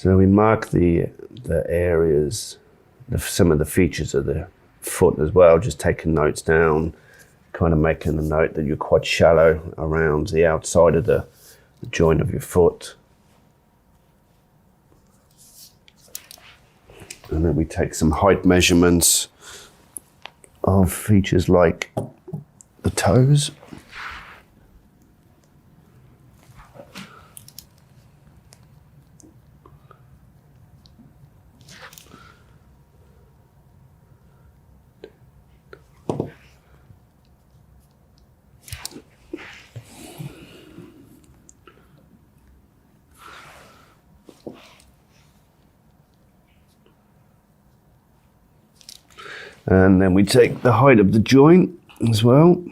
So we mark the areas, some of the features of the foot as well, just taking notes down, kind of making a note that you're quite shallow around the outside of the joint of your foot. And then we take some height measurements of features like the toes. And then we take the height of the joint as well.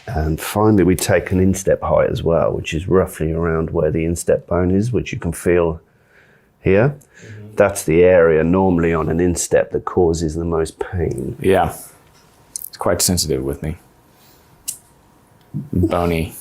And finally, we take an instep height as well, which is roughly around where the instep bone is, which you can feel here. Mm-hmm. That's the area normally on an instep that causes the most pain. Yeah, it's quite sensitive with me. Bony.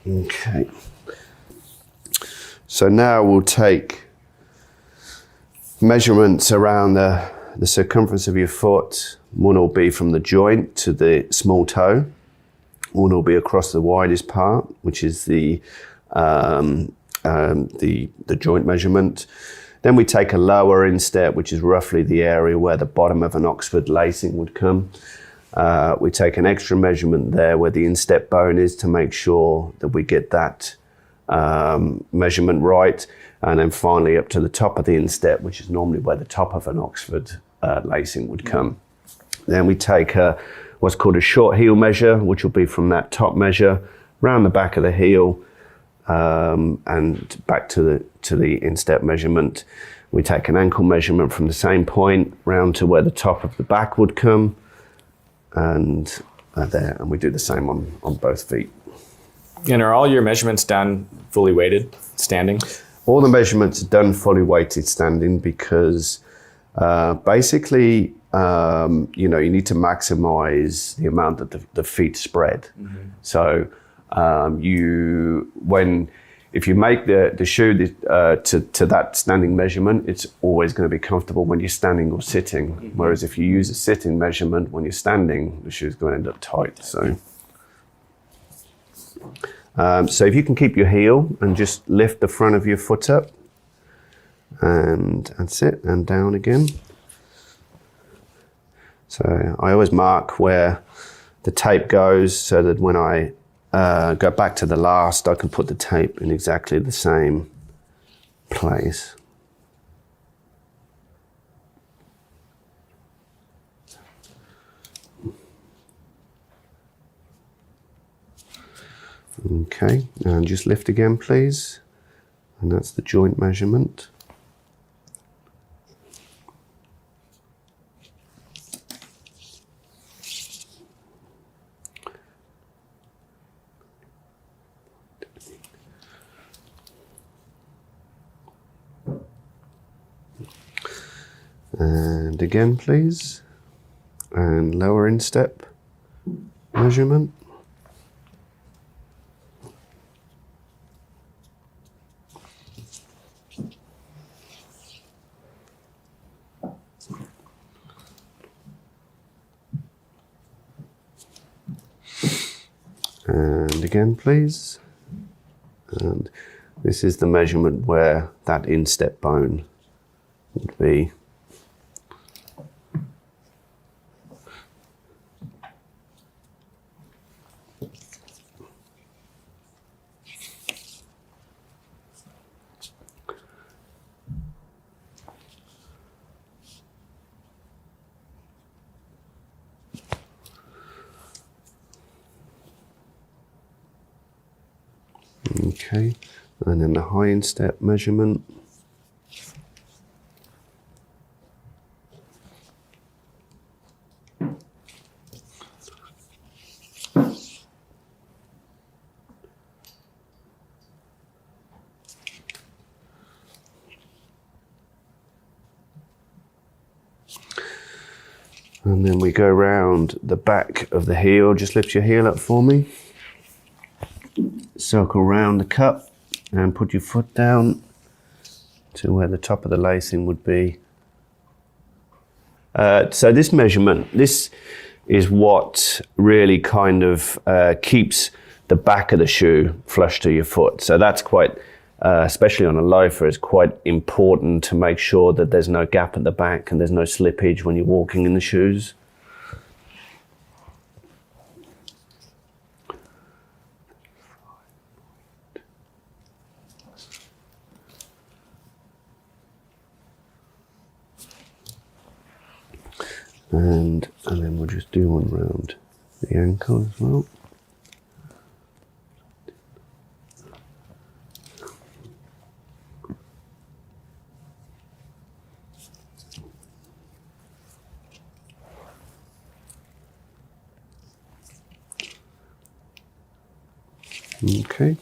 Okay. So now we'll take measurements around the circumference of your foot. One will be from the joint to the small toe. One will be across the widest part, which is the joint measurement. Then we take a lower instep, which is roughly the area where the bottom of an Oxford lacing would come. We take an extra measurement there where the instep bone is to make sure that we get that measurement right. And then finally up to the top of the instep, which is normally where the top of an Oxford lacing would come. Then we take what's called a short heel measure, which will be from that top measure round the back of the heel and back to the instep measurement. We take an ankle measurement from the same point round to where the top of the back would come. And there, and we do the same on both feet. And are all your measurements done fully weighted, standing? All the measurements are done fully weighted standing because basically, you need to maximize the amount that the feet spread. Mm-hmm. So if you make the shoe to that standing measurement, it's always going to be comfortable when you're standing or sitting. Mm-hmm. Whereas if you use a sitting measurement when you're standing, the shoe's going to end up tight. So if you can keep your heel and just lift the front of your foot up and sit and down again. So I always mark where the tape goes so that when I go back to the last, I can put the tape in exactly the same place. Okay, and just lift again, please. And that's the joint measurement. And again, please. And lower instep measurement. And again, please. And this is the measurement where that instep bone would be. Okay, and then the high instep measurement. And then we go round the back of the heel. Just lift your heel up for me. Circle round the cup and put your foot down to where the top of the lacing would be. So this measurement, this is what really kind of keeps the back of the shoe flush to your foot. So that's quite, especially on a loafer, it's quite important to make sure that there's no gap at the back and there's no slippage when you're walking in the shoes. And then we'll just do one round the ankle as well. Okay,